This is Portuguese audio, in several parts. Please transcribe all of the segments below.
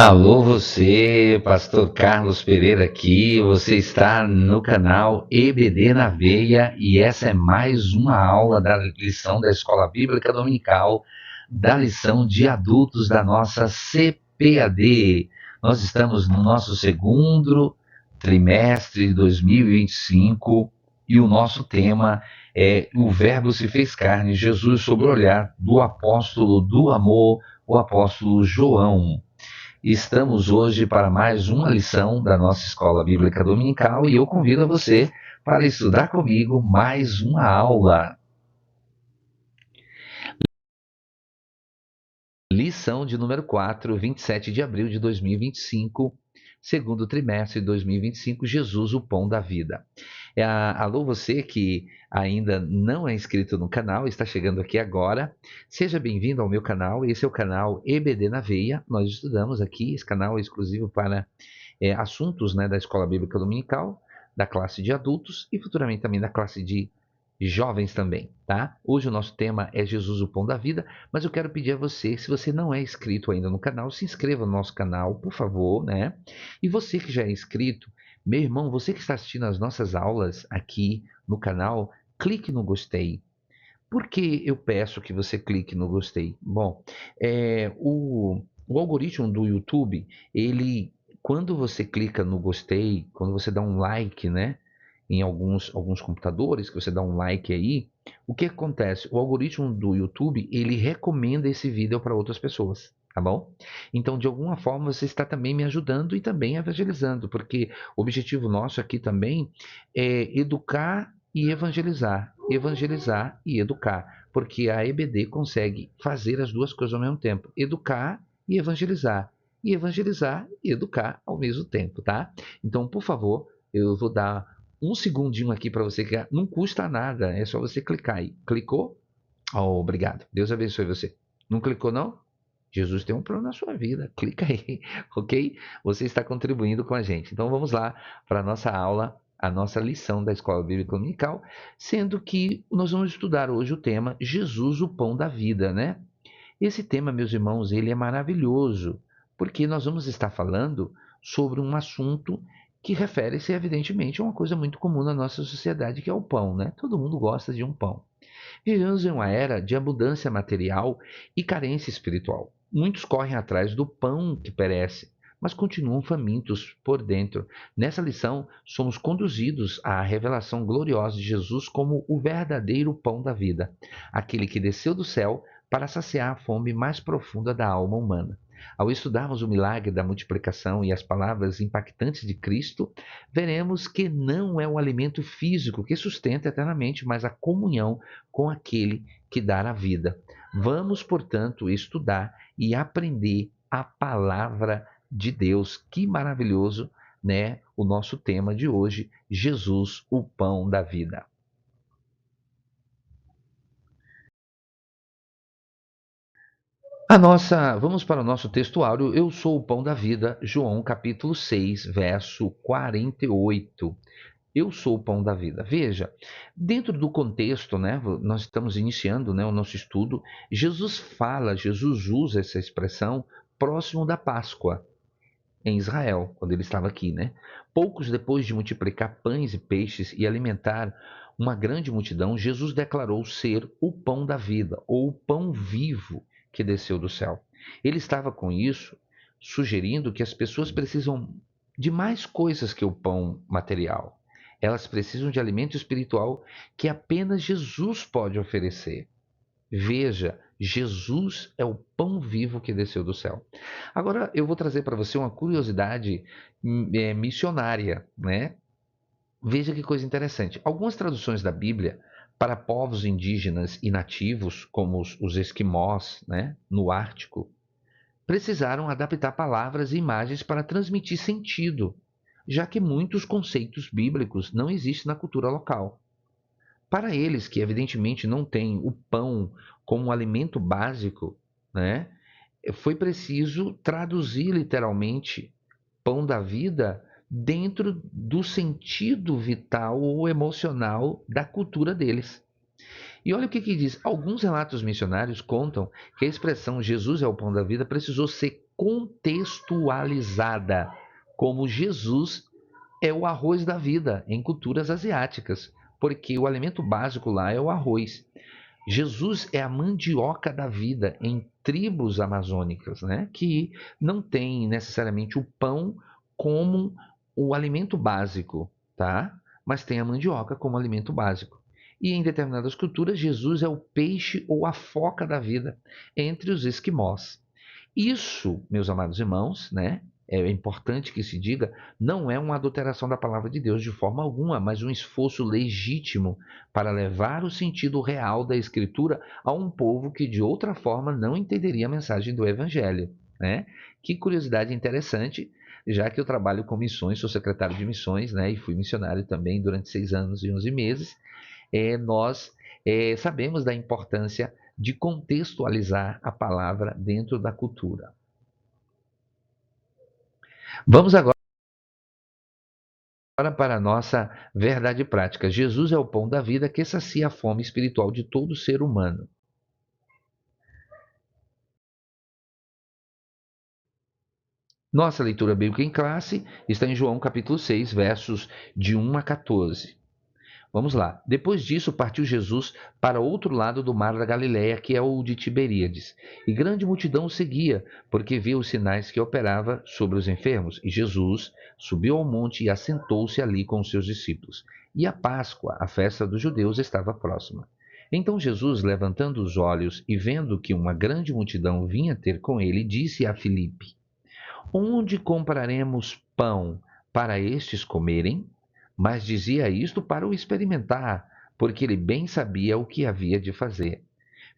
Alô você, Pastor Carlos Pereira aqui, você está no canal EBD na Veia e essa é mais uma aula da lição da Escola Bíblica Dominical, da lição de adultos da nossa CPAD. Nós estamos no nosso segundo trimestre de 2025 e o nosso tema é o Verbo se fez carne, Jesus sob o olhar do apóstolo do amor, o apóstolo João. Estamos hoje para mais uma lição da nossa Escola Bíblica Dominical e eu convido você para estudar comigo mais uma aula. Lição de número 4, 27 de abril de 2025, segundo trimestre de 2025, Jesus, o pão da vida. Alô, você que ainda não é inscrito no canal, está chegando aqui agora, seja bem-vindo ao meu canal. Esse é o canal EBD na Veia. Nós estudamos aqui, esse canal é exclusivo para assuntos, né, da Escola Bíblica Dominical, da classe de adultos e futuramente também da classe de jovens também, tá? Hoje o nosso tema é Jesus, o pão da vida, mas eu quero pedir a você, se você não é inscrito ainda no canal, se inscreva no nosso canal, por favor, né? E você que já é inscrito, meu irmão, você que está assistindo as nossas aulas aqui no canal, clique no gostei. Por que eu peço que você clique no gostei? Bom, o algoritmo do YouTube, ele, quando você clica no gostei, quando você dá um like, né? Em alguns computadores, que você dá um like aí, o que acontece? O algoritmo do YouTube, ele recomenda esse vídeo para outras pessoas, tá bom? Então, de alguma forma, você está também me ajudando e também evangelizando, porque o objetivo nosso aqui também é educar e evangelizar e educar, porque a EBD consegue fazer as duas coisas ao mesmo tempo, educar e evangelizar e educar ao mesmo tempo, tá? Então, por favor, eu vou dar um segundinho aqui para você, que não custa nada, é só você clicar aí. Clicou? Oh, obrigado. Deus abençoe você. Não clicou, não? Jesus tem um plano na sua vida. Clica aí, ok? Você está contribuindo com a gente. Então vamos lá para a nossa aula, a nossa lição da Escola Bíblica Dominical, sendo que nós vamos estudar hoje o tema Jesus, o pão da vida, né? Esse tema, meus irmãos, ele é maravilhoso, porque nós vamos estar falando sobre um assunto que refere-se, evidentemente, a uma coisa muito comum na nossa sociedade, que é o pão, né? Todo mundo gosta de um pão. Vivemos em uma era de abundância material e carência espiritual. Muitos correm atrás do pão que perece, mas continuam famintos por dentro. Nessa lição, somos conduzidos à revelação gloriosa de Jesus como o verdadeiro pão da vida, aquele que desceu do céu para saciar a fome mais profunda da alma humana. Ao estudarmos o milagre da multiplicação e as palavras impactantes de Cristo, veremos que não é o alimento físico que sustenta eternamente, mas a comunhão com aquele que dá a vida. Vamos, portanto, estudar e aprender a palavra de Deus. Que maravilhoso, né? O nosso tema de hoje, Jesus, o pão da vida. Vamos para o nosso textuário. Eu sou o pão da vida, João capítulo 6, verso 48. Eu sou o pão da vida. Veja, dentro do contexto, né, nós estamos iniciando, né, o nosso estudo. Jesus usa essa expressão próximo da Páscoa em Israel, quando ele estava aqui, né? Poucos depois de multiplicar pães e peixes e alimentar uma grande multidão, Jesus declarou ser o pão da vida, ou o pão vivo que desceu do céu. Ele estava com isso sugerindo que as pessoas precisam de mais coisas que o pão material. Elas precisam de alimento espiritual que apenas Jesus pode oferecer. Veja, Jesus é o pão vivo que desceu do céu. Agora eu vou trazer para você uma curiosidade missionária, né? Veja que coisa interessante. Algumas traduções da Bíblia para povos indígenas e nativos, como os esquimós, né, no Ártico, precisaram adaptar palavras e imagens para transmitir sentido, já que muitos conceitos bíblicos não existem na cultura local. Para eles, que evidentemente não têm o pão como um alimento básico, né, foi preciso traduzir literalmente pão da vida dentro do sentido vital ou emocional da cultura deles. E olha o que diz. Alguns relatos missionários contam que a expressão Jesus é o pão da vida precisou ser contextualizada como Jesus é o arroz da vida em culturas asiáticas, porque o alimento básico lá é o arroz. Jesus é a mandioca da vida em tribos amazônicas, né? Que não tem necessariamente o pão como o alimento básico, tá? Mas tem a mandioca como alimento básico. E em determinadas culturas, Jesus é o peixe ou a foca da vida entre os esquimós. Isso, meus amados irmãos, né? É importante que se diga, não é uma adulteração da palavra de Deus de forma alguma, mas um esforço legítimo para levar o sentido real da Escritura a um povo que de outra forma não entenderia a mensagem do Evangelho, né? Que curiosidade interessante, já que eu trabalho com missões, sou secretário de missões, né? E fui missionário também durante 6 anos e 11 meses. Nós sabemos da importância de contextualizar a palavra dentro da cultura. Vamos agora para a nossa verdade prática. Jesus é o pão da vida que sacia a fome espiritual de todo ser humano. Nossa leitura bíblica em classe está em João capítulo 6, versos de 1 a 14. Vamos lá. Depois disso, partiu Jesus para outro lado do mar da Galileia, que é o de Tiberíades. E grande multidão o seguia, porque via os sinais que operava sobre os enfermos. E Jesus subiu ao monte e assentou-se ali com os seus discípulos. E a Páscoa, a festa dos judeus, estava próxima. Então Jesus, levantando os olhos e vendo que uma grande multidão vinha ter com ele, disse a Filipe: Onde compraremos pão para estes comerem? Mas dizia isto para o experimentar, porque ele bem sabia o que havia de fazer.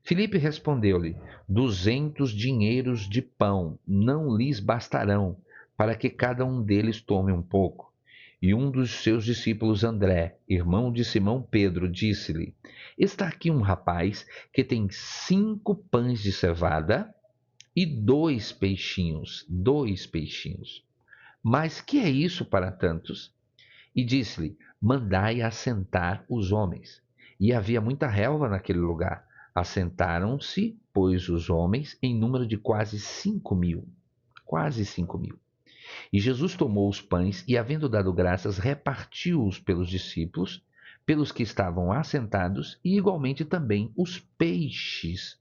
Filipe respondeu-lhe: 200 dinheiros de pão não lhes bastarão, para que cada um deles tome um pouco. E um dos seus discípulos, André, irmão de Simão Pedro, disse-lhe: Está aqui um rapaz que tem 5 pães de cevada e 2 peixinhos. 2 peixinhos. Mas que é isso para tantos? E disse-lhe: Mandai assentar os homens. E havia muita relva naquele lugar. Assentaram-se, pois, os homens, em número de quase 5.000. Quase 5.000. E Jesus tomou os pães e, havendo dado graças, repartiu-os pelos discípulos, pelos que estavam assentados, e igualmente também os peixes,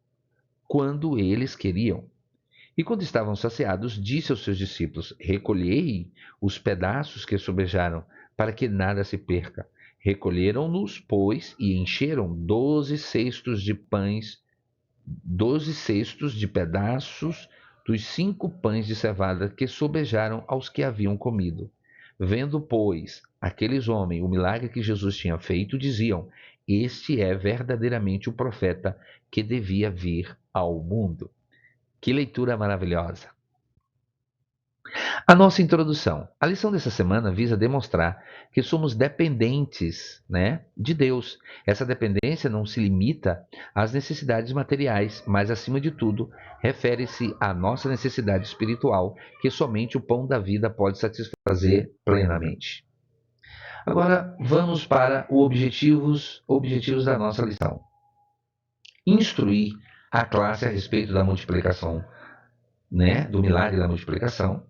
quando eles queriam. E quando estavam saciados, disse aos seus discípulos: Recolhei os pedaços que sobejaram, para que nada se perca. Recolheram-nos, pois, e encheram 12 cestos de pães, 12 cestos de pedaços dos 5 pães de cevada que sobejaram aos que haviam comido. Vendo, pois, aqueles homens o milagre que Jesus tinha feito, diziam: Este é verdadeiramente o profeta que devia vir ao mundo. Que leitura maravilhosa! A nossa introdução. A lição dessa semana visa demonstrar que somos dependentes, né, de Deus. Essa dependência não se limita às necessidades materiais, mas, acima de tudo, refere-se à nossa necessidade espiritual, que somente o pão da vida pode satisfazer plenamente. Agora, vamos para os objetivos da nossa lição. Instruir a classe a respeito da multiplicação, né, do milagre da multiplicação.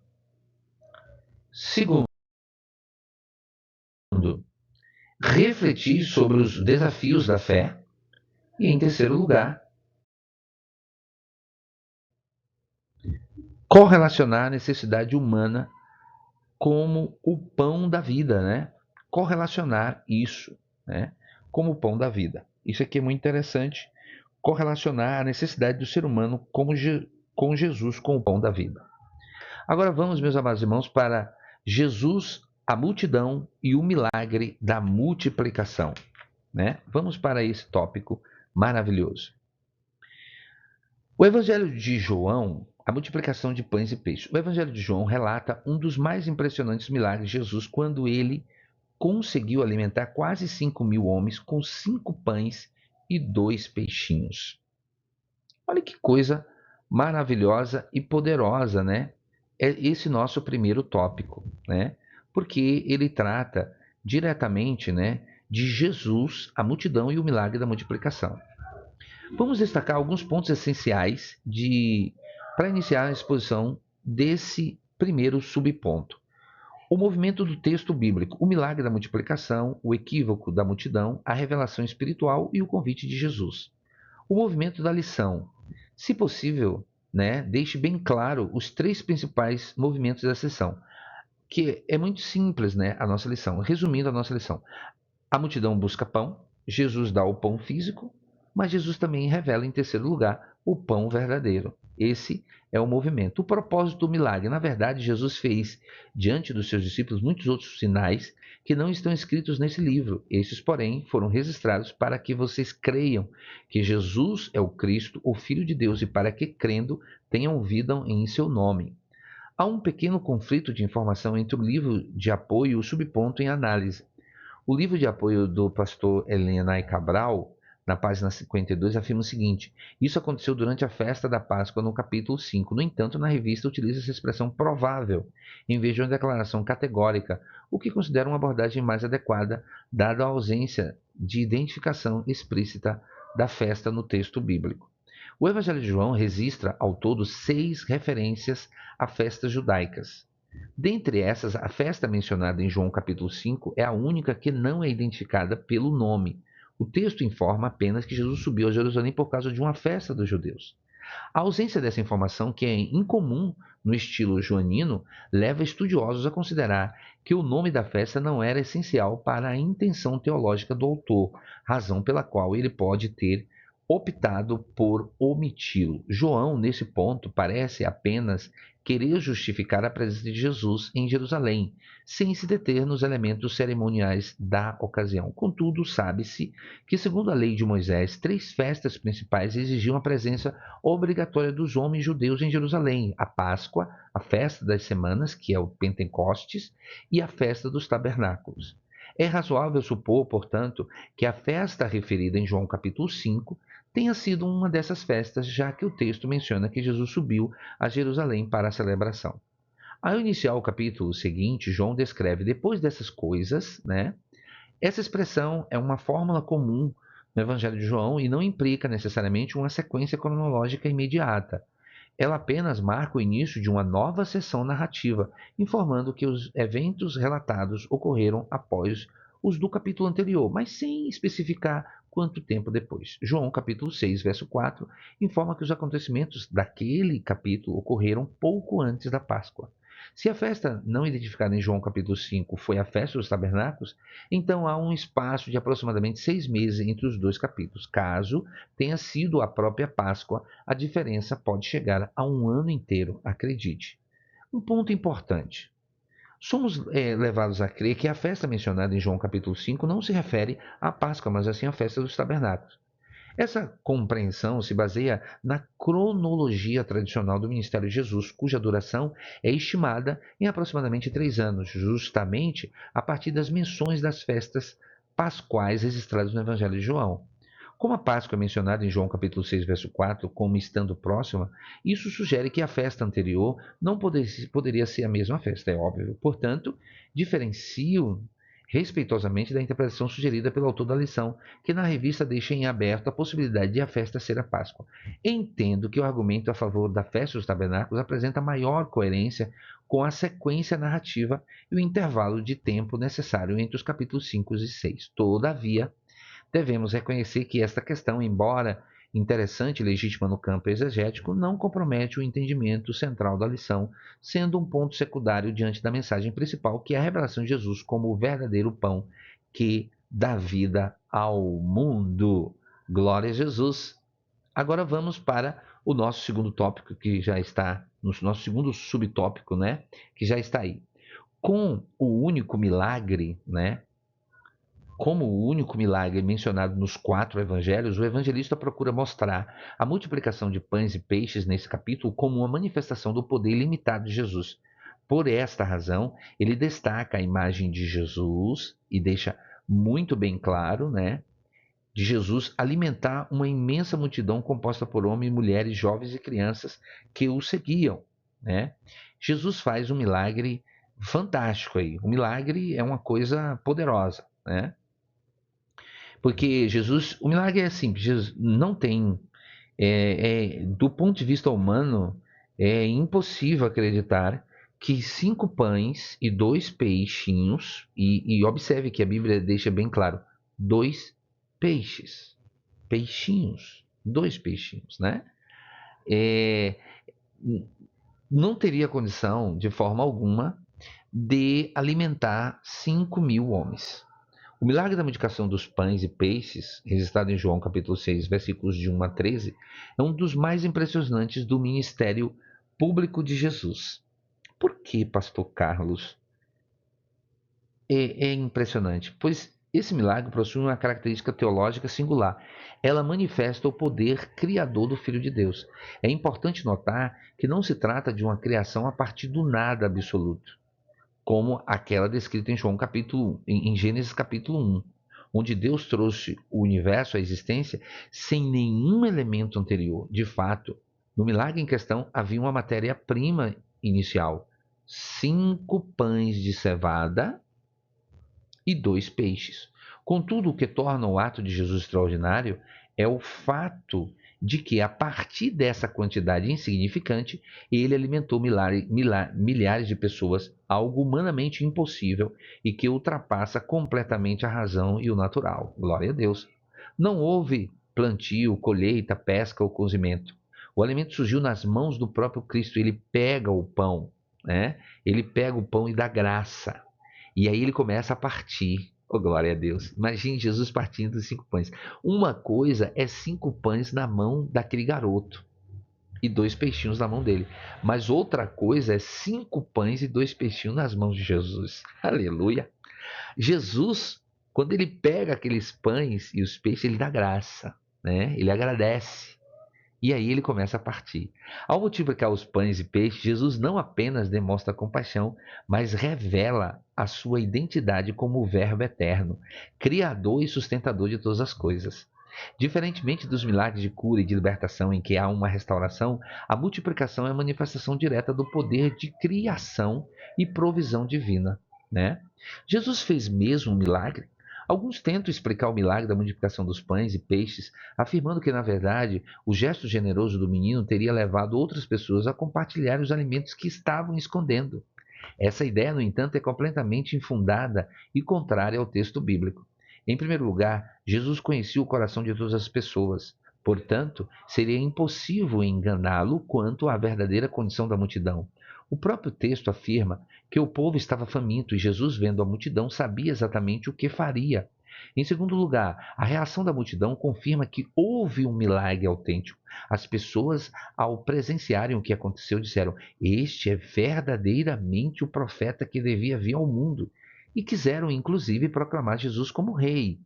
Segundo, refletir sobre os desafios da fé. E, em terceiro lugar, correlacionar a necessidade humana como o pão da vida, né? Correlacionar isso, né, como o pão da vida. Isso aqui é muito interessante, correlacionar a necessidade do ser humano com Jesus, com o pão da vida. Agora vamos, meus amados irmãos, para Jesus, a multidão e o milagre da multiplicação, né? Vamos para esse tópico maravilhoso. O Evangelho de João, a multiplicação de pães e peixes. O Evangelho de João relata um dos mais impressionantes milagres de Jesus quando ele conseguiu alimentar quase 5.000 homens com 5 pães e 2 peixinhos. Olha que coisa maravilhosa e poderosa, né? É esse nosso primeiro tópico, né? Porque ele trata diretamente, né, de Jesus, a multidão e o milagre da multiplicação. Vamos destacar alguns pontos essenciais para iniciar a exposição desse primeiro subponto. O movimento do texto bíblico, o milagre da multiplicação, o equívoco da multidão, a revelação espiritual e o convite de Jesus. O movimento da lição. Se possível, deixe bem claro os três principais movimentos da lição, que é muito simples, a nossa lição. Resumindo a nossa lição, a multidão busca pão, Jesus dá o pão físico, mas Jesus também revela, em terceiro lugar, o pão verdadeiro. Esse é o movimento. O propósito do milagre. Na verdade, Jesus fez, diante dos seus discípulos, muitos outros sinais que não estão escritos nesse livro. Esses, porém, foram registrados para que vocês creiam que Jesus é o Cristo, o Filho de Deus, e para que, crendo, tenham vida em seu nome. Há um pequeno conflito de informação entre o livro de apoio e o subponto em análise. O livro de apoio do pastor Helena Cabral, na página 52, afirma o seguinte: isso aconteceu durante a festa da Páscoa, no capítulo 5. No entanto, na revista utiliza essa expressão provável, em vez de uma declaração categórica, o que considera uma abordagem mais adequada, dada a ausência de identificação explícita da festa no texto bíblico. O Evangelho de João registra, ao todo, 6 referências a festas judaicas. Dentre essas, a festa mencionada em João capítulo 5 é a única que não é identificada pelo nome. O texto informa apenas que Jesus subiu a Jerusalém por causa de uma festa dos judeus. A ausência dessa informação, que é incomum no estilo joanino, leva estudiosos a considerar que o nome da festa não era essencial para a intenção teológica do autor, razão pela qual ele pode ter optado por omiti-lo. João, nesse ponto, parece apenas querer justificar a presença de Jesus em Jerusalém, sem se deter nos elementos cerimoniais da ocasião. Contudo, sabe-se que, segundo a lei de Moisés, 3 festas principais exigiam a presença obrigatória dos homens judeus em Jerusalém: a Páscoa, a festa das semanas, que é o Pentecostes, e a festa dos tabernáculos. É razoável supor, portanto, que a festa referida em João capítulo 5 tenha sido uma dessas festas, já que o texto menciona que Jesus subiu a Jerusalém para a celebração. Ao iniciar o capítulo seguinte, João descreve, depois dessas coisas, essa expressão é uma fórmula comum no Evangelho de João e não implica necessariamente uma sequência cronológica imediata. Ela apenas marca o início de uma nova seção narrativa, informando que os eventos relatados ocorreram após os do capítulo anterior, mas sem especificar quanto tempo depois. João, capítulo 6, verso 4, informa que os acontecimentos daquele capítulo ocorreram pouco antes da Páscoa. Se a festa não identificada em João capítulo 5 foi a festa dos tabernáculos, então há um espaço de aproximadamente 6 meses entre os dois capítulos. Caso tenha sido a própria Páscoa, a diferença pode chegar a um ano inteiro, acredite. Um ponto importante. Somos levados a crer que a festa mencionada em João capítulo 5 não se refere à Páscoa, mas assim à festa dos tabernáculos. Essa compreensão se baseia na cronologia tradicional do ministério de Jesus, cuja duração é estimada em aproximadamente 3 anos, justamente a partir das menções das festas pascuais registradas no Evangelho de João. Como a Páscoa é mencionada em João capítulo 6, verso 4, como estando próxima, isso sugere que a festa anterior não poderia ser a mesma festa, é óbvio. Portanto, diferencio respeitosamente da interpretação sugerida pelo autor da lição, que na revista deixa em aberto a possibilidade de a festa ser a Páscoa. Entendo que o argumento a favor da festa dos tabernáculos apresenta maior coerência com a sequência narrativa e o intervalo de tempo necessário entre os capítulos 5 e 6. Todavia, devemos reconhecer que esta questão, embora interessante e legítima no campo exegético, não compromete o entendimento central da lição, sendo um ponto secundário diante da mensagem principal, que é a revelação de Jesus como o verdadeiro pão que dá vida ao mundo. Glória a Jesus! Agora vamos para o nosso segundo tópico, que já está, no nosso segundo subtópico, que já está aí. Com o único milagre, como o único milagre mencionado nos 4 evangelhos, o evangelista procura mostrar a multiplicação de pães e peixes nesse capítulo como uma manifestação do poder ilimitado de Jesus. Por esta razão, ele destaca a imagem de Jesus e deixa muito bem claro, de Jesus alimentar uma imensa multidão composta por homens, mulheres, jovens e crianças que o seguiam, Jesus faz um milagre fantástico aí. O milagre é uma coisa poderosa, Porque Jesus, o milagre é simples, Jesus não tem, do ponto de vista humano, é impossível acreditar que 5 pães e 2 peixinhos, e observe que a Bíblia deixa bem claro, 2 peixes, peixinhos, 2 peixinhos, né? É, não teria condição, de forma alguma, de alimentar 5.000 homens. O milagre da multiplicação dos pães e peixes, registrado em João capítulo 6, versículos de 1 a 13, é um dos mais impressionantes do ministério público de Jesus. Por que, pastor Carlos, é impressionante? Pois esse milagre possui uma característica teológica singular. Ela manifesta o poder criador do Filho de Deus. É importante notar que não se trata de uma criação a partir do nada absoluto, como aquela descrita em em Gênesis capítulo 1, onde Deus trouxe o universo à existência sem nenhum elemento anterior. De fato, no milagre em questão havia uma matéria-prima inicial: 5 pães de cevada e 2 peixes. Contudo, o que torna o ato de Jesus extraordinário é o fato de que, a partir dessa quantidade insignificante, ele alimentou milhares de pessoas, algo humanamente impossível e que ultrapassa completamente a razão e o natural. Glória a Deus. Não houve plantio, colheita, pesca ou cozimento. O alimento surgiu nas mãos do próprio Cristo. Ele pega o pão, né? Ele pega o pão e dá graça. E aí ele começa a partir. Oh, glória a Deus. Imagine Jesus partindo dos 5 pães. Uma coisa é 5 pães na mão daquele garoto e 2 peixinhos na mão dele. Mas outra coisa é 5 pães e 2 peixinhos nas mãos de Jesus. Aleluia. Jesus, quando ele pega aqueles pães e os peixes, ele dá graça, né? Ele agradece. E aí ele começa a partir. Ao multiplicar os pães e peixes, Jesus não apenas demonstra compaixão, mas revela a sua identidade como o Verbo eterno, criador e sustentador de todas as coisas. Diferentemente dos milagres de cura e de libertação em que há uma restauração, a multiplicação é a manifestação direta do poder de criação e provisão divina, né? Jesus fez mesmo um milagre? Alguns tentam explicar o milagre da multiplicação dos pães e peixes, afirmando que, na verdade, o gesto generoso do menino teria levado outras pessoas a compartilhar os alimentos que estavam escondendo. Essa ideia, no entanto, é completamente infundada e contrária ao texto bíblico. Em primeiro lugar, Jesus conhecia o coração de todas as pessoas. Portanto, seria impossível enganá-lo quanto à verdadeira condição da multidão. O próprio texto afirma que o povo estava faminto e Jesus, vendo a multidão, sabia exatamente o que faria. Em segundo lugar, a reação da multidão confirma que houve um milagre autêntico. As pessoas, ao presenciarem o que aconteceu, disseram: "Este é verdadeiramente o profeta que devia vir ao mundo." E quiseram, inclusive, proclamar Jesus como rei.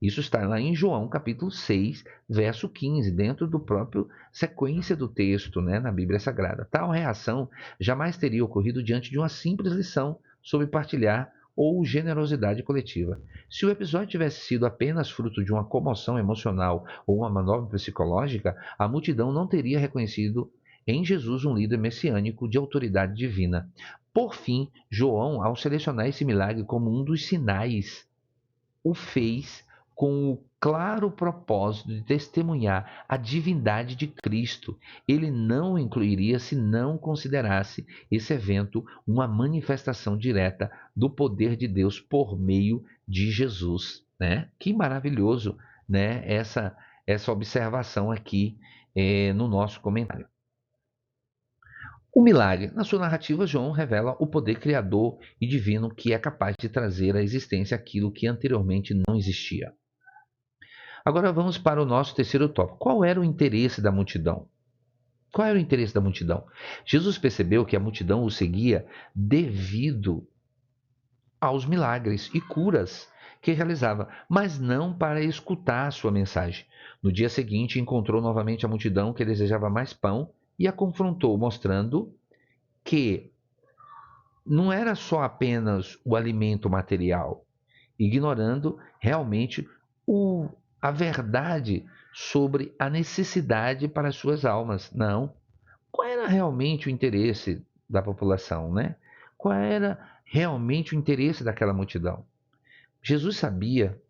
Isso está lá em João capítulo 6, verso 15, dentro do próprio sequência do texto, né, na Bíblia Sagrada. Tal reação jamais teria ocorrido diante de uma simples lição sobre partilhar ou generosidade coletiva. Se o episódio tivesse sido apenas fruto de uma comoção emocional ou uma manobra psicológica, a multidão não teria reconhecido em Jesus um líder messiânico de autoridade divina. Por fim, João, ao selecionar esse milagre como um dos sinais, o fez com o claro propósito de testemunhar a divindade de Cristo. Ele não o incluiria se não considerasse esse evento uma manifestação direta do poder de Deus por meio de Jesus, né? Que maravilhoso, né? Essa observação aqui no nosso comentário. O milagre. Na sua narrativa, João revela o poder criador e divino que é capaz de trazer à existência aquilo que anteriormente não existia. Agora vamos para o nosso terceiro tópico. Qual era o interesse da multidão? Qual era o interesse da multidão? Jesus percebeu que a multidão o seguia devido aos milagres e curas que realizava, mas não para escutar a sua mensagem. No dia seguinte, encontrou novamente a multidão que desejava mais pão e a confrontou, mostrando que não era só apenas o alimento material, ignorando realmente a verdade sobre a necessidade para as suas almas. Não. Qual era realmente o interesse da população, né? Qual era realmente o interesse daquela multidão? Jesus sabia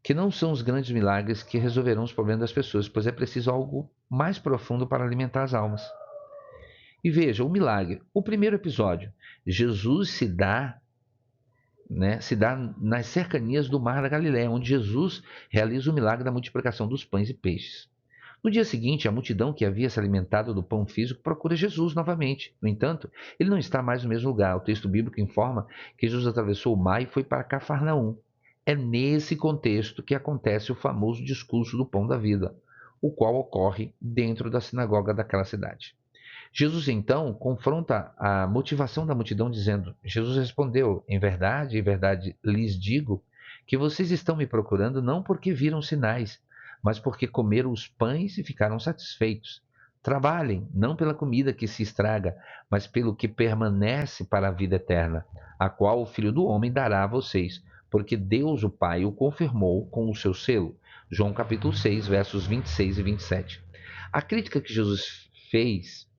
que não são os grandes milagres que resolverão os problemas das pessoas, pois é preciso algo mais profundo para alimentar as almas. E veja, o milagre. O primeiro episódio, Jesus se dá nas cercanias do Mar da Galileia, onde Jesus realiza o milagre da multiplicação dos pães e peixes. No dia seguinte, a multidão que havia se alimentado do pão físico procura Jesus novamente. No entanto, ele não está mais no mesmo lugar. O texto bíblico informa que Jesus atravessou o mar e foi para Cafarnaum. É nesse contexto que acontece o famoso discurso do pão da vida, o qual ocorre dentro da sinagoga daquela cidade. Jesus então confronta a motivação da multidão dizendo: Jesus respondeu, em verdade lhes digo que vocês estão me procurando não porque viram sinais, mas porque comeram os pães e ficaram satisfeitos. Trabalhem, não pela comida que se estraga, mas pelo que permanece para a vida eterna, a qual o Filho do Homem dará a vocês, porque Deus o Pai o confirmou com o seu selo. João capítulo 6, versos 26 e 27. A crítica que Jesus fez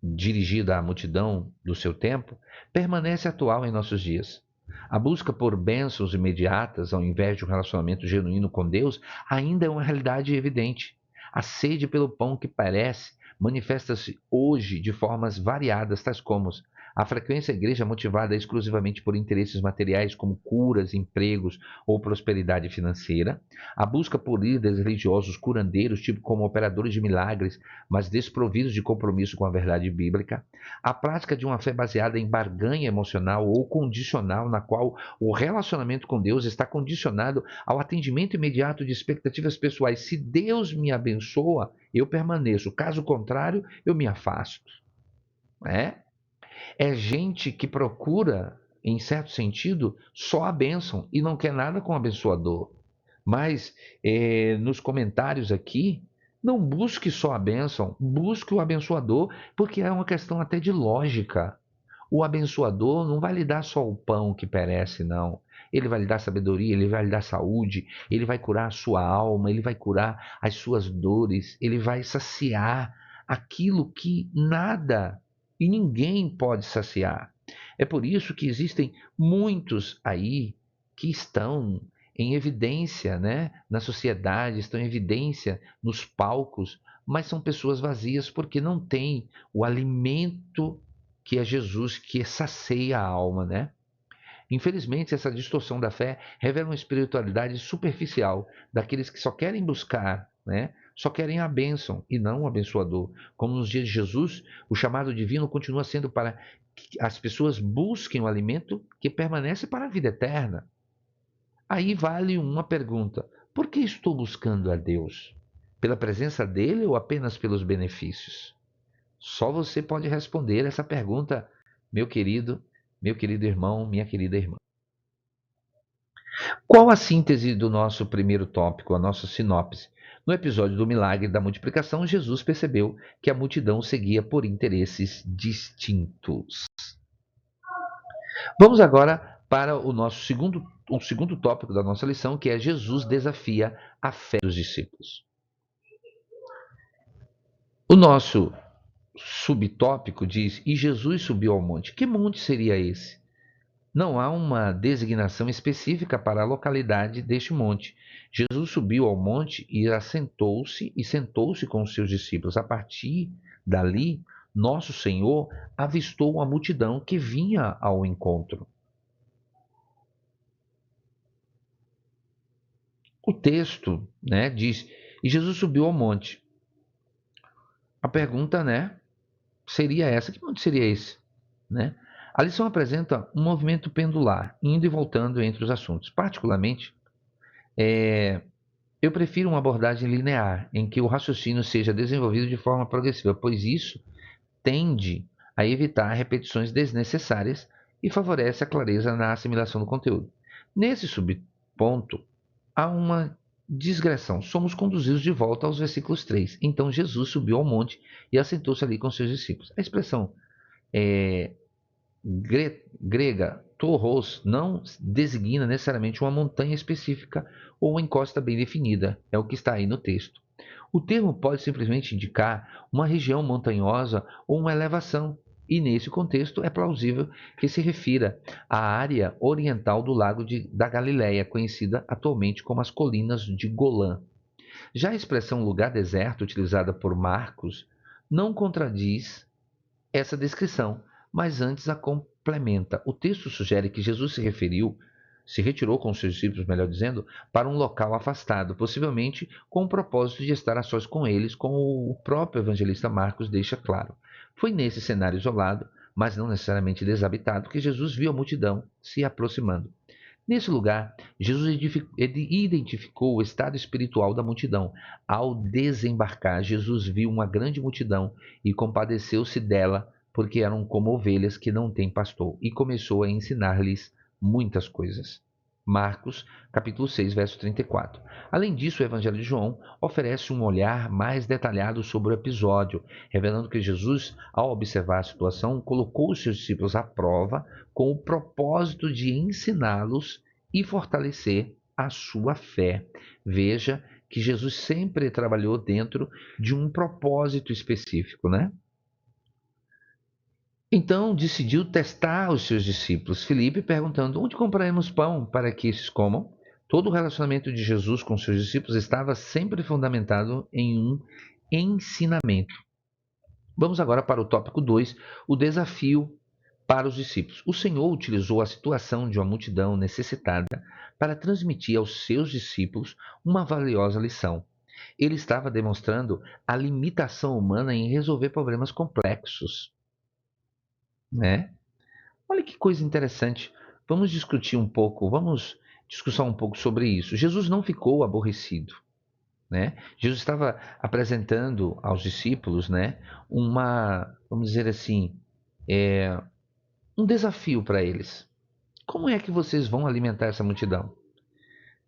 dirigida à multidão do seu tempo, permanece atual em nossos dias. A busca por bênçãos imediatas, ao invés de um relacionamento genuíno com Deus, ainda é uma realidade evidente. A sede pelo pão que parece manifesta-se hoje de formas variadas, tais como a frequência à igreja motivada exclusivamente por interesses materiais como curas, empregos ou prosperidade financeira, a busca por líderes religiosos curandeiros, tipo como operadores de milagres, mas desprovidos de compromisso com a verdade bíblica, a prática de uma fé baseada em barganha emocional ou condicional, na qual o relacionamento com Deus está condicionado ao atendimento imediato de expectativas pessoais. Se Deus me abençoa, eu permaneço, caso contrário, eu me afasto. É gente que procura, em certo sentido, só a bênção e não quer nada com o abençoador. Mas nos comentários aqui, não busque só a bênção, busque o abençoador, porque é uma questão até de lógica. O abençoador não vai lhe dar só o pão que perece, não. Ele vai lhe dar sabedoria, ele vai lhe dar saúde, ele vai curar a sua alma, ele vai curar as suas dores, ele vai saciar aquilo que nada e ninguém pode saciar. É por isso que existem muitos aí que estão em evidência, né, na sociedade, estão em evidência nos palcos, mas são pessoas vazias porque não têm o alimento que é Jesus, que sacia a alma, né? Infelizmente, essa distorção da fé revela uma espiritualidade superficial daqueles que só querem buscar, né? Só querem a bênção e não o abençoador. Como nos dias de Jesus, o chamado divino continua sendo para que as pessoas busquem o alimento que permanece para a vida eterna. Aí vale uma pergunta: por que estou buscando a Deus? Pela presença dele ou apenas pelos benefícios? Só você pode responder essa pergunta, meu querido irmão, minha querida irmã. Qual a síntese do nosso primeiro tópico, a nossa sinopse? No episódio do milagre da multiplicação, Jesus percebeu que a multidão seguia por interesses distintos. Vamos agora para o segundo tópico da nossa lição, que é Jesus desafia a fé dos discípulos. O nosso subtópico diz: e Jesus subiu ao monte. Que monte seria esse? Não há uma designação específica para a localidade deste monte. Jesus subiu ao monte e sentou-se com os seus discípulos. A partir dali, nosso Senhor avistou uma multidão que vinha ao encontro. O texto, né, diz: e Jesus subiu ao monte. A pergunta, né, seria essa: que monte seria esse? Né? A lição apresenta um movimento pendular, indo e voltando entre os assuntos. Particularmente, eu prefiro uma abordagem linear, em que o raciocínio seja desenvolvido de forma progressiva, pois isso tende a evitar repetições desnecessárias e favorece a clareza na assimilação do conteúdo. Nesse subponto, há uma digressão. Somos conduzidos de volta aos versículos 3. Então Jesus subiu ao monte e assentou-se ali com seus discípulos. A expressão grega torros não designa necessariamente uma montanha específica ou uma encosta bem definida, é o que está aí no texto. O termo pode simplesmente indicar uma região montanhosa ou uma elevação, e nesse contexto é plausível que se refira à área oriental do lago da Galileia, conhecida atualmente como as Colinas de Golã. Já a expressão lugar deserto, utilizada por Marcos, não contradiz essa descrição, mas antes a complementa. O texto sugere que Jesus se retirou com seus discípulos, melhor dizendo, para um local afastado, possivelmente com o propósito de estar a sós com eles, como o próprio evangelista Marcos deixa claro. Foi nesse cenário isolado, mas não necessariamente desabitado, que Jesus viu a multidão se aproximando. Nesse lugar, Jesus identificou o estado espiritual da multidão. Ao desembarcar, Jesus viu uma grande multidão e compadeceu-se dela, porque eram como ovelhas que não têm pastor, e começou a ensinar-lhes muitas coisas. Marcos, capítulo 6, verso 34. Além disso, o Evangelho de João oferece um olhar mais detalhado sobre o episódio, revelando que Jesus, ao observar a situação, colocou os seus discípulos à prova com o propósito de ensiná-los e fortalecer a sua fé. Veja que Jesus sempre trabalhou dentro de um propósito específico, né? Então decidiu testar os seus discípulos. Filipe perguntando: onde compraremos pão para que esses comam? Todo o relacionamento de Jesus com seus discípulos estava sempre fundamentado em um ensinamento. Vamos agora para o tópico 2, o desafio para os discípulos. O Senhor utilizou a situação de uma multidão necessitada para transmitir aos seus discípulos uma valiosa lição. Ele estava demonstrando a limitação humana em resolver problemas complexos, né? Olha que coisa interessante. Vamos discussar um pouco sobre isso. Jesus não ficou aborrecido, né? Jesus estava apresentando aos discípulos, né, vamos dizer assim, um desafio para eles. Como é que vocês vão alimentar essa multidão?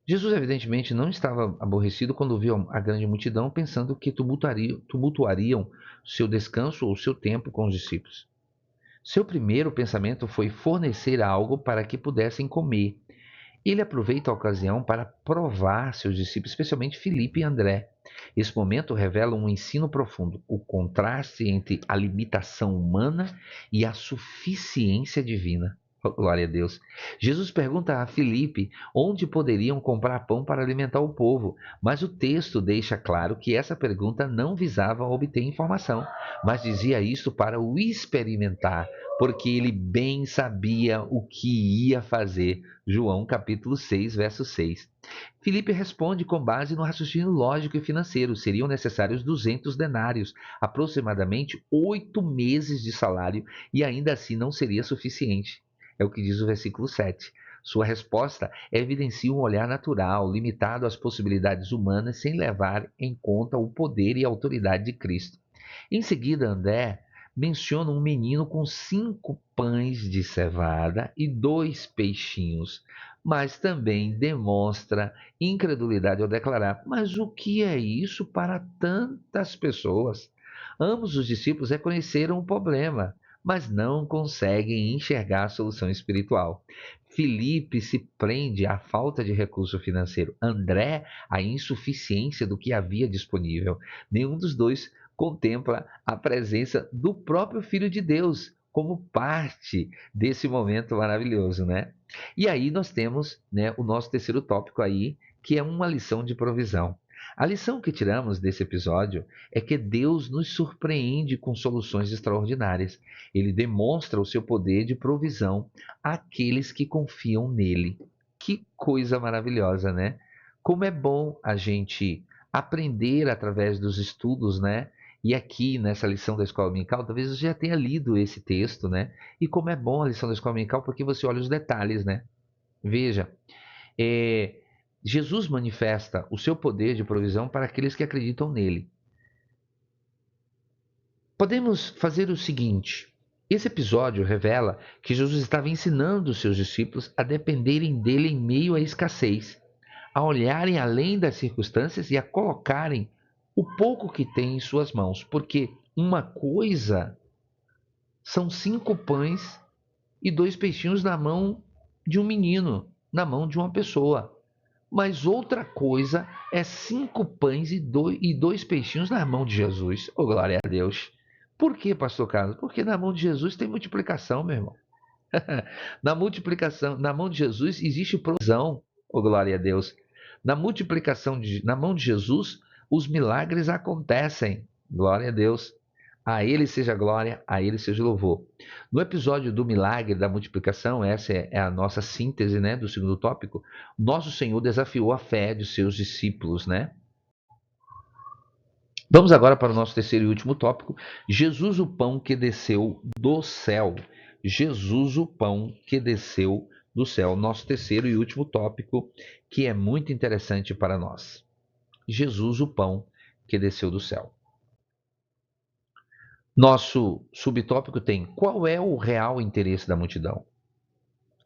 Jesus, evidentemente, não estava aborrecido quando viu a grande multidão, pensando que tumultuariam seu descanso ou seu tempo com os discípulos. Seu primeiro pensamento foi fornecer algo para que pudessem comer. Ele aproveita a ocasião para provar seus discípulos, especialmente Filipe e André. Esse momento revela um ensino profundo, o contraste entre a limitação humana e a suficiência divina. Oh, glória a Deus. Jesus pergunta a Filipe onde poderiam comprar pão para alimentar o povo, mas o texto deixa claro que essa pergunta não visava obter informação, mas dizia isso para o experimentar, porque ele bem sabia o que ia fazer. João capítulo 6, verso 6. Filipe responde com base no raciocínio lógico e financeiro. Seriam necessários 200 denários, aproximadamente 8 meses de salário, e ainda assim não seria suficiente. É o que diz o versículo 7. Sua resposta evidencia um olhar natural, limitado às possibilidades humanas, sem levar em conta o poder e a autoridade de Cristo. Em seguida, André menciona um menino com 5 pães de cevada e 2 peixinhos, mas também demonstra incredulidade ao declarar: mas o que é isso para tantas pessoas? Ambos os discípulos reconheceram o problema, mas não conseguem enxergar a solução espiritual. Filipe se prende à falta de recurso financeiro, André à insuficiência do que havia disponível. Nenhum dos dois contempla a presença do próprio Filho de Deus como parte desse momento maravilhoso, né? E aí nós temos, né, o nosso terceiro tópico aí, que é uma lição de provisão. A lição que tiramos desse episódio é que Deus nos surpreende com soluções extraordinárias. Ele demonstra o seu poder de provisão àqueles que confiam nele. Que coisa maravilhosa, né? Como é bom a gente aprender através dos estudos, né? E aqui nessa lição da escola dominical, talvez você já tenha lido esse texto, né? E como é bom a lição da escola dominical porque você olha os detalhes, né? Veja, é, Jesus manifesta o seu poder de provisão para aqueles que acreditam nele. Podemos fazer o seguinte: esse episódio revela que Jesus estava ensinando os seus discípulos a dependerem dele em meio à escassez, a olharem além das circunstâncias e a colocarem o pouco que têm em suas mãos, porque uma coisa são 5 pães e 2 peixinhos na mão de um menino, na mão de uma pessoa. Mas outra coisa é 5 pães e dois peixinhos na mão de Jesus. Oh, glória a Deus. Por que, pastor Carlos? Porque na mão de Jesus tem multiplicação, meu irmão. Na multiplicação, na mão de Jesus existe provisão, oh, glória a Deus. Na mão de Jesus, os milagres acontecem. Glória a Deus. A Ele seja glória, a Ele seja louvor. No episódio do milagre da multiplicação, essa é a nossa síntese, né, do segundo tópico. Nosso Senhor desafiou a fé de seus discípulos, né? Vamos agora para o nosso terceiro e último tópico. Jesus, o pão que desceu do céu. Jesus, o pão que desceu do céu. Nosso terceiro e último tópico, que é muito interessante para nós. Jesus, o pão que desceu do céu. Nosso subtópico tem: qual é o real interesse da multidão?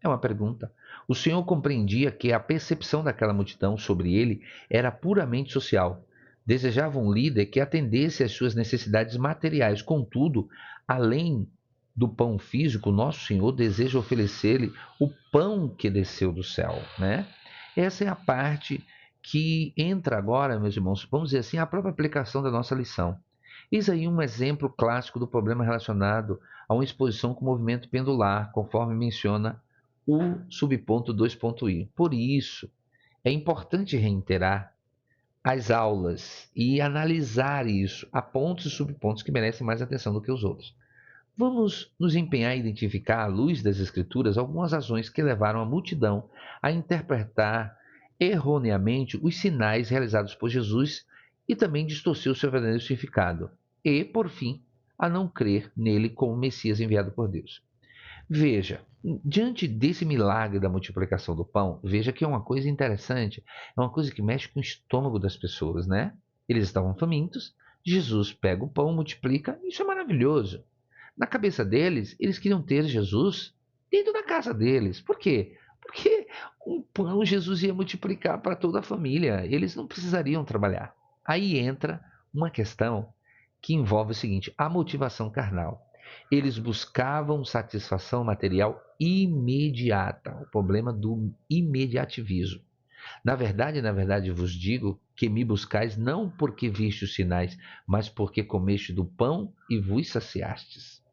É uma pergunta. O Senhor compreendia que a percepção daquela multidão sobre ele era puramente social. Desejava um líder que atendesse às suas necessidades materiais. Contudo, além do pão físico, nosso Senhor deseja oferecer-lhe o pão que desceu do céu, né? Essa é a parte que entra agora, meus irmãos, vamos dizer assim, a própria aplicação da nossa lição. Eis aí um exemplo clássico do problema relacionado a uma exposição com movimento pendular, conforme menciona o subponto 2.i. Por isso, é importante reiterar as aulas e analisar isso a pontos e subpontos que merecem mais atenção do que os outros. Vamos nos empenhar em identificar, à luz das Escrituras, algumas razões que levaram a multidão a interpretar erroneamente os sinais realizados por Jesus e também distorcer o seu verdadeiro significado. E, por fim, a não crer nele como Messias enviado por Deus. Veja, diante desse milagre da multiplicação do pão, veja que é uma coisa interessante, é uma coisa que mexe com o estômago das pessoas, né? Eles estavam famintos, Jesus pega o pão, multiplica, isso é maravilhoso. Na cabeça deles, eles queriam ter Jesus dentro da casa deles. Por quê? Porque um pão Jesus ia multiplicar para toda a família, eles não precisariam trabalhar. Aí entra uma questão que envolve o seguinte: a motivação carnal. Eles buscavam satisfação material imediata, o problema do imediativismo. Na verdade, vos digo que me buscais não porque viste os sinais, mas porque comeste do pão e vos saciastes.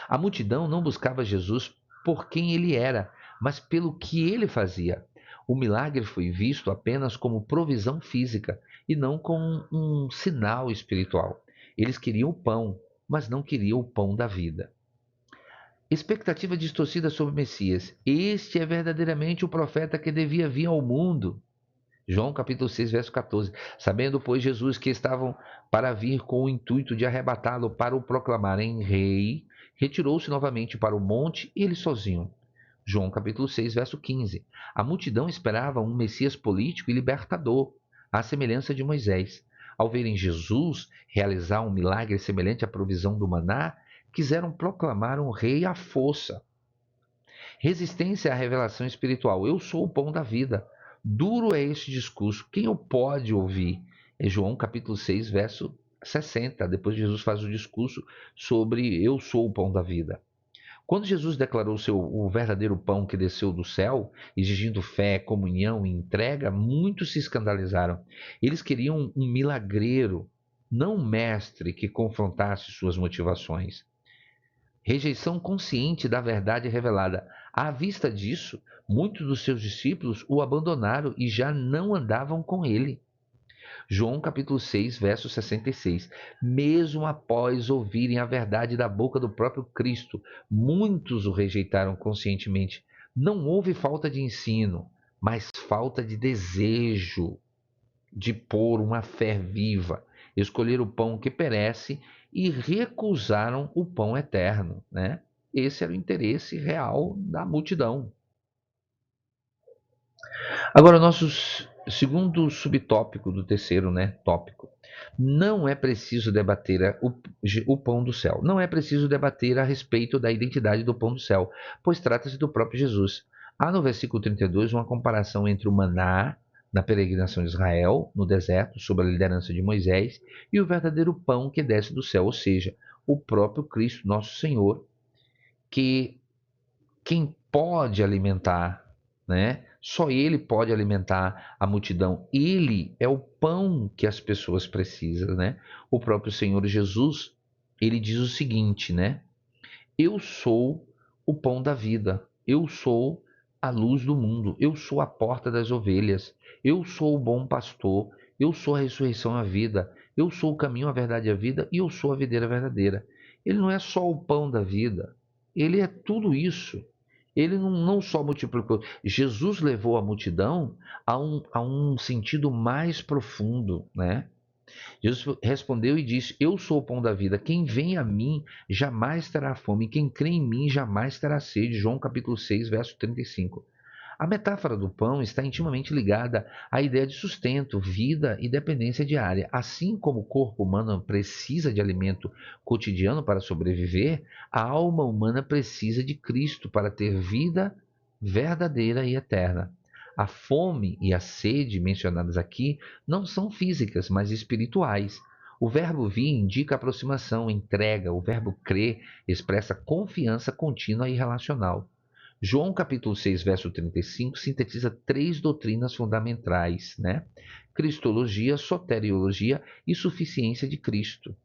A multidão não buscava Jesus por quem ele era, mas pelo que ele fazia. O milagre foi visto apenas como provisão física e não como um sinal espiritual. Eles queriam o pão, mas não queriam o pão da vida. Expectativa distorcida sobre o Messias. Este é verdadeiramente o profeta que devia vir ao mundo. João capítulo 6, verso 14. Sabendo, pois, Jesus que estavam para vir com o intuito de arrebatá-lo para o proclamarem rei, retirou-se novamente para o monte, ele sozinho. João capítulo 6, verso 15. A multidão esperava um Messias político e libertador, à semelhança de Moisés. Ao verem Jesus realizar um milagre semelhante à provisão do maná, quiseram proclamar um rei à força. Resistência à revelação espiritual. Eu sou o pão da vida. Duro é este discurso. Quem o pode ouvir? É João capítulo 6, verso 60. Depois Jesus faz o discurso sobre eu sou o pão da vida. Quando Jesus declarou o verdadeiro pão que desceu do céu, exigindo fé, comunhão e entrega, muitos se escandalizaram. Eles queriam um milagreiro, não um mestre que confrontasse suas motivações. Rejeição consciente da verdade revelada. À vista disso, muitos dos seus discípulos o abandonaram e já não andavam com ele. João capítulo 6, verso 66. Mesmo após ouvirem a verdade da boca do próprio Cristo, muitos o rejeitaram conscientemente. Não houve falta de ensino, mas falta de desejo de pôr uma fé viva. Escolheram o pão que perece e recusaram o pão eterno, né? Esse era o interesse real da multidão. Agora, nosso segundo subtópico do terceiro, né, tópico. Não é preciso debater o pão do céu. Não é preciso debater a respeito da identidade do pão do céu, pois trata-se do próprio Jesus. Há no versículo 32 uma comparação entre o maná na peregrinação de Israel, no deserto, sob a liderança de Moisés, e o verdadeiro pão que desce do céu, ou seja, o próprio Cristo, nosso Senhor, que quem pode alimentar, né? Só ele pode alimentar a multidão. Ele é o pão que as pessoas precisam, né? O próprio Senhor Jesus ele diz o seguinte, né? Eu sou o pão da vida, eu sou a luz do mundo, eu sou a porta das ovelhas, eu sou o bom pastor, eu sou a ressurreição e a vida, eu sou o caminho, a verdade e a vida, e eu sou a videira verdadeira. Ele não é só o pão da vida, ele é tudo isso. Ele não só multiplicou. Jesus levou a multidão a um sentido mais profundo, né? Jesus respondeu e disse: Eu sou o pão da vida. Quem vem a mim jamais terá fome. Quem crê em mim jamais terá sede. João capítulo 6, verso 35. A metáfora do pão está intimamente ligada à ideia de sustento, vida e dependência diária. Assim como o corpo humano precisa de alimento cotidiano para sobreviver, a alma humana precisa de Cristo para ter vida verdadeira e eterna. A fome e a sede mencionadas aqui não são físicas, mas espirituais. O verbo vir indica aproximação, entrega. O verbo crer expressa confiança contínua e relacional. João capítulo 6, verso 35, sintetiza três doutrinas fundamentais, né? Cristologia, soteriologia e suficiência de Cristo.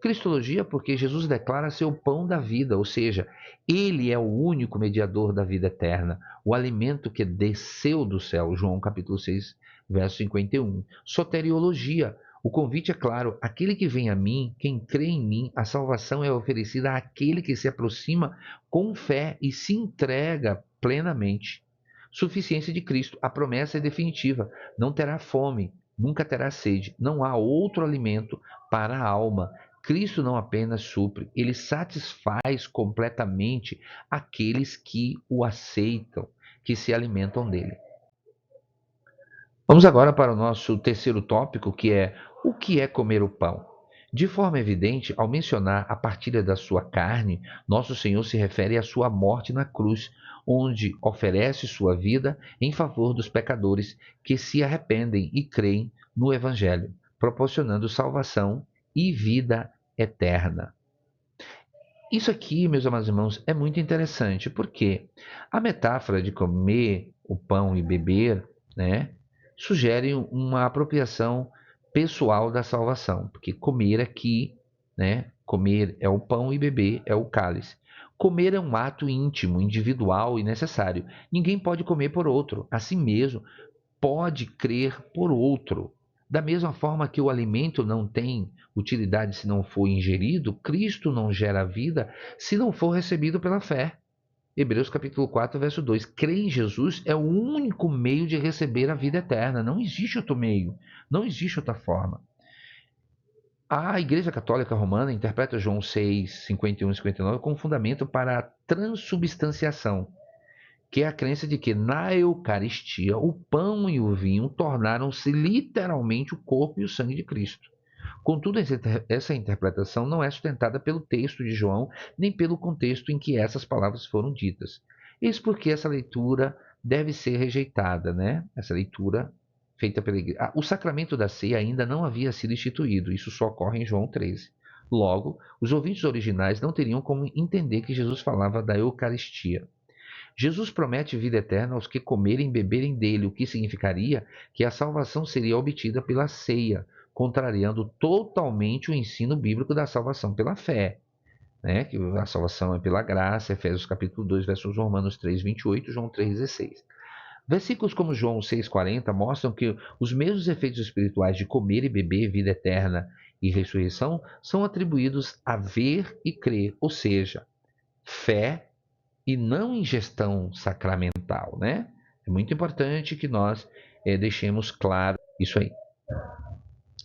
Cristologia porque Jesus declara ser o pão da vida, ou seja, ele é o único mediador da vida eterna, o alimento que desceu do céu, João capítulo 6, verso 51. Soteriologia, o convite é claro, aquele que vem a mim, quem crê em mim, a salvação é oferecida àquele que se aproxima com fé e se entrega plenamente. Suficiência de Cristo, a promessa é definitiva, não terá fome, nunca terá sede, não há outro alimento para a alma. Cristo não apenas supre, ele satisfaz completamente aqueles que o aceitam, que se alimentam dele. Vamos agora para o nosso terceiro tópico, que é o que é comer o pão. De forma evidente, ao mencionar a partilha da sua carne, nosso Senhor se refere à sua morte na cruz, onde oferece sua vida em favor dos pecadores que se arrependem e creem no Evangelho, proporcionando salvação e vida eterna. Isso aqui, meus amados irmãos, é muito interessante, porque a metáfora de comer o pão e beber, né, sugere uma apropriação pessoal da salvação, porque comer aqui, né, comer é o pão e beber é o cálice. Comer é um ato íntimo, individual e necessário. Ninguém pode comer por outro. Assim mesmo, pode crer por outro. Da mesma forma que o alimento não tem utilidade se não for ingerido, Cristo não gera vida se não for recebido pela fé. Hebreus capítulo 4, verso 2. Crer em Jesus é o único meio de receber a vida eterna. Não existe outro meio, não existe outra forma. A Igreja Católica Romana interpreta João 6, 51 e 59 como fundamento para a transubstanciação, que é a crença de que na Eucaristia o pão e o vinho tornaram-se literalmente o corpo e o sangue de Cristo. Contudo, essa interpretação não é sustentada pelo texto de João, nem pelo contexto em que essas palavras foram ditas. Isso porque essa leitura deve ser rejeitada, né? Essa leitura feita pela igreja. O sacramento da ceia ainda não havia sido instituído, isso só ocorre em João 13. Logo, os ouvintes originais não teriam como entender que Jesus falava da Eucaristia. Jesus promete vida eterna aos que comerem e beberem dele, o que significaria que a salvação seria obtida pela ceia, contrariando totalmente o ensino bíblico da salvação pela fé, né? Que a salvação é pela graça, Efésios capítulo 2, versos Romanos 3, 28, João 3, 16. Versículos como João 6,40 mostram que os mesmos efeitos espirituais de comer e beber, vida eterna e ressurreição, são atribuídos a ver e crer, ou seja, fé e não ingestão sacramental, né? É muito importante que nós deixemos claro isso aí.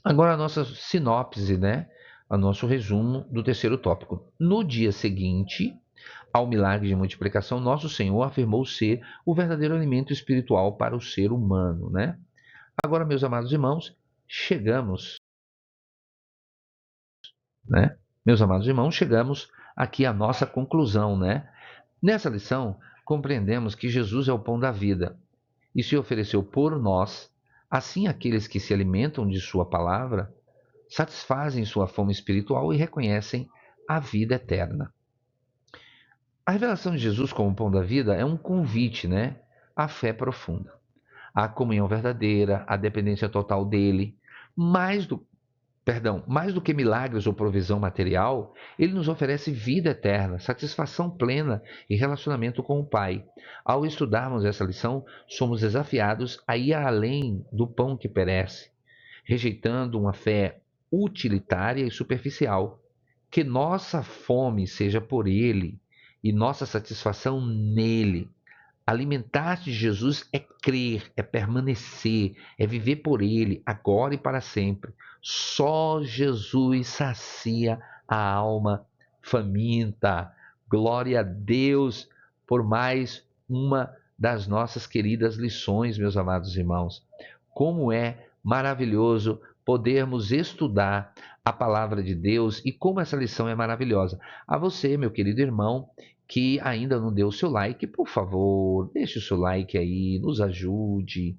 Agora a nossa sinopse, né? O nosso resumo do terceiro tópico. No dia seguinte ao milagre de multiplicação, nosso Senhor afirmou ser o verdadeiro alimento espiritual para o ser humano, né? Agora, meus amados irmãos, chegamos, né? Meus amados irmãos, chegamos aqui à nossa conclusão, né? Nessa lição, compreendemos que Jesus é o pão da vida e se ofereceu por nós. Assim, aqueles que se alimentam de Sua palavra satisfazem sua fome espiritual e reconhecem a vida eterna. A revelação de Jesus como pão da vida é um convite, né, à fé profunda, à comunhão verdadeira, à dependência total dele. Mais do, Perdão, mais do que milagres ou provisão material, ele nos oferece vida eterna, satisfação plena e relacionamento com o Pai. Ao estudarmos essa lição, somos desafiados a ir além do pão que perece, rejeitando uma fé utilitária e superficial. Que nossa fome seja por Ele e nossa satisfação nele. Alimentar-se de Jesus é crer, é permanecer, é viver por Ele, agora e para sempre. Só Jesus sacia a alma faminta. Glória a Deus por mais uma das nossas queridas lições, meus amados irmãos. Como é maravilhoso podermos estudar a palavra de Deus e como essa lição é maravilhosa. A você, meu querido irmão, que ainda não deu o seu like, por favor, deixe o seu like aí, nos ajude.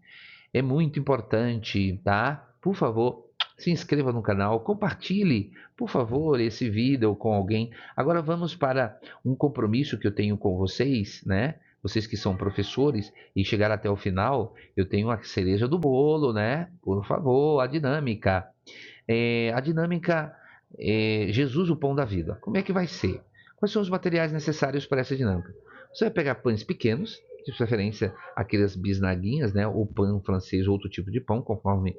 É muito importante, tá? Por favor, se inscreva no canal, compartilhe, por favor, esse vídeo com alguém. Agora vamos para um compromisso que eu tenho com vocês, né? Vocês que são professores e chegaram até o final, eu tenho a cereja do bolo, né? Por favor, a dinâmica. A dinâmica Jesus, o pão da vida. Como é que vai ser? Quais são os materiais necessários para essa dinâmica? Você vai pegar pães pequenos, de preferência aquelas bisnaguinhas, né, ou pão francês ou outro tipo de pão, conforme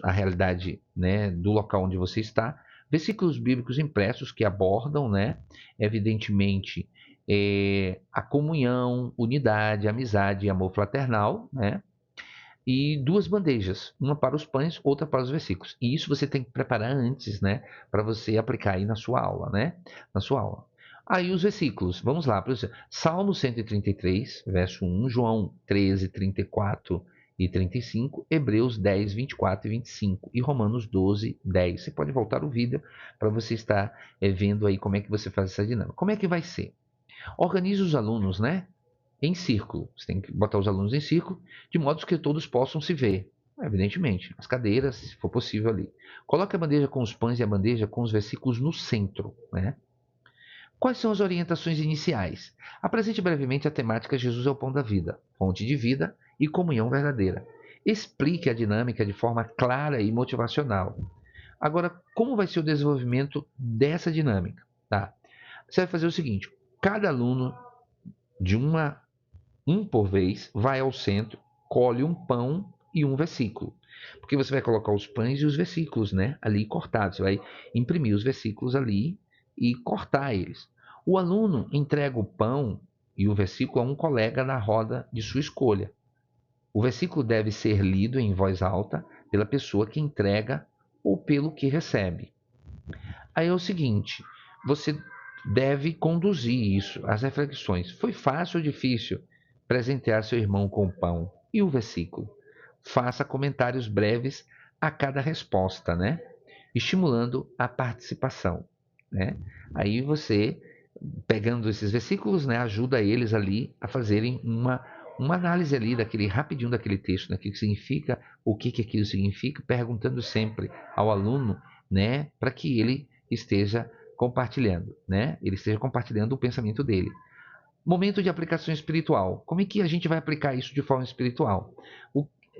a realidade, né, do local onde você está. Versículos bíblicos impressos que abordam, né, evidentemente, a comunhão, unidade, amizade e amor fraternal, né, e duas bandejas, uma para os pães, outra para os versículos. E isso você tem que preparar antes, né, para você aplicar aí na sua aula, né, na sua aula. Aí os versículos, vamos lá, Salmo 133, verso 1, João 13, 34 e 35, Hebreus 10, 24 e 25 e Romanos 12, 10. Você pode voltar o vídeo para você estar vendo aí como é que você faz essa dinâmica. Como é que vai ser? Organize os alunos, né, em círculo. Você tem que botar os alunos em círculo, de modo que todos possam se ver. Evidentemente, as cadeiras, se for possível ali. Coloque a bandeja com os pães e a bandeja com os versículos no centro, né? Quais são as orientações iniciais? Apresente brevemente a temática Jesus é o pão da vida, fonte de vida e comunhão verdadeira. Explique a dinâmica de forma clara e motivacional. Agora, como vai ser o desenvolvimento dessa dinâmica? Tá? Você vai fazer o seguinte: cada aluno de um por vez, vai ao centro, colhe um pão e um versículo. Porque você vai colocar os pães e os versículos, né, ali cortados. Você vai imprimir os versículos ali e cortar eles. O aluno entrega o pão e o versículo a um colega na roda de sua escolha. O versículo deve ser lido em voz alta pela pessoa que entrega ou pelo que recebe. Aí é o seguinte, você deve conduzir isso, as reflexões. Foi fácil ou difícil presentear seu irmão com o pão? E o versículo? Faça comentários breves a cada resposta, né? Estimulando a participação, né? Aí você, pegando esses versículos, né, ajuda eles ali a fazerem uma análise ali daquele rapidinho daquele texto, né, o que significa, o que aquilo significa, perguntando sempre ao aluno, né, para que ele esteja compartilhando, né? Ele esteja compartilhando o pensamento dele. Momento de aplicação espiritual. Como é que a gente vai aplicar isso de forma espiritual?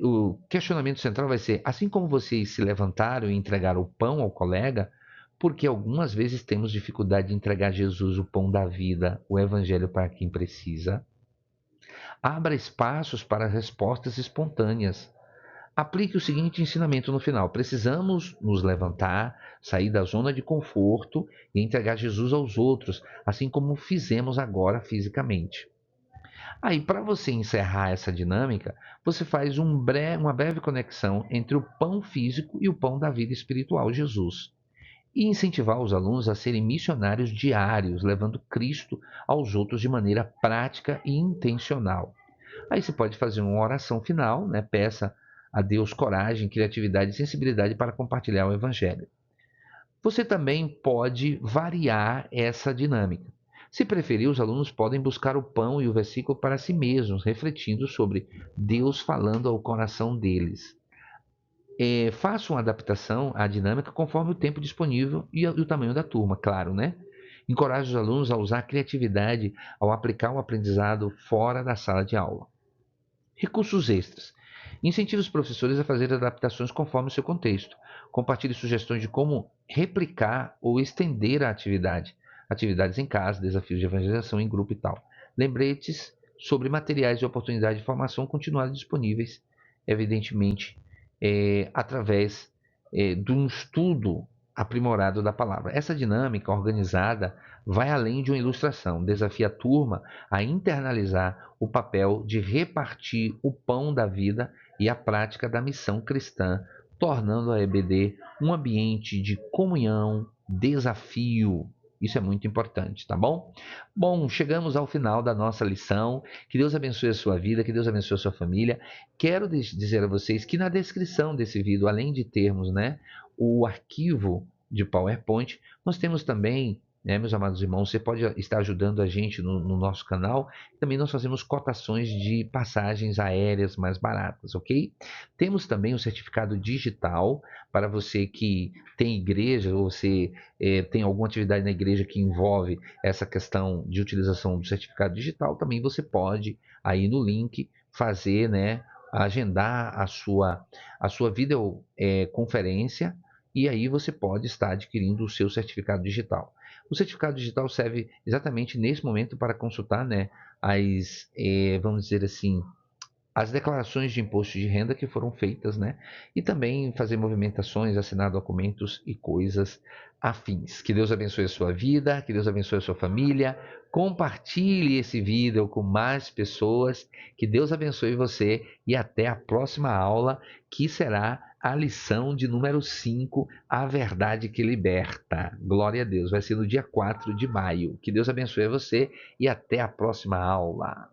O questionamento central vai ser: assim como vocês se levantaram e entregaram o pão ao colega, porque algumas vezes temos dificuldade de entregar Jesus, o pão da vida, o evangelho para quem precisa. Abra espaços para respostas espontâneas. Aplique o seguinte ensinamento no final: precisamos nos levantar, sair da zona de conforto e entregar Jesus aos outros, assim como fizemos agora fisicamente. Aí, para você encerrar essa dinâmica, você faz uma breve conexão entre o pão físico e o pão da vida espiritual, Jesus. E incentivar os alunos a serem missionários diários, levando Cristo aos outros de maneira prática e intencional. Aí você pode fazer uma oração final, né? Peça a Deus coragem, criatividade e sensibilidade para compartilhar o Evangelho. Você também pode variar essa dinâmica. Se preferir, os alunos podem buscar o pão e o versículo para si mesmos, refletindo sobre Deus falando ao coração deles. Faça uma adaptação à dinâmica conforme o tempo disponível e o tamanho da turma, claro, né? Encoraje os alunos a usar a criatividade ao aplicar o aprendizado fora da sala de aula. Recursos extras. Incentive os professores a fazer adaptações conforme o seu contexto. Compartilhe sugestões de como replicar ou estender a atividade. Atividades em casa, desafios de evangelização em grupo e tal. Lembretes sobre materiais e oportunidades de formação continuarem disponíveis, evidentemente, através de um estudo aprimorado da palavra. Essa dinâmica organizada vai além de uma ilustração, desafia a turma a internalizar o papel de repartir o pão da vida e a prática da missão cristã, tornando a EBD um ambiente de comunhão, desafio. Isso é muito importante, tá bom? Bom, chegamos ao final da nossa lição. Que Deus abençoe a sua vida, que Deus abençoe a sua família. Quero dizer a vocês que na descrição desse vídeo, além de termos, né, o arquivo de PowerPoint, nós temos também, né, meus amados irmãos, você pode estar ajudando a gente no nosso canal. Também nós fazemos cotações de passagens aéreas mais baratas, ok? Temos também o certificado digital para você que tem igreja ou você tem alguma atividade na igreja que envolve essa questão de utilização do certificado digital. Também você pode aí no link fazer, né, agendar a sua videoconferência, e aí você pode estar adquirindo o seu certificado digital. O certificado digital serve exatamente nesse momento para consultar, né, vamos dizer assim, as declarações de imposto de renda que foram feitas, né? E também fazer movimentações, assinar documentos e coisas afins. Que Deus abençoe a sua vida, que Deus abençoe a sua família. Compartilhe esse vídeo com mais pessoas. Que Deus abençoe você e até a próxima aula, que será a lição de número 5, a verdade que liberta. Glória a Deus. Vai ser no dia 4 de maio. Que Deus abençoe você e até a próxima aula.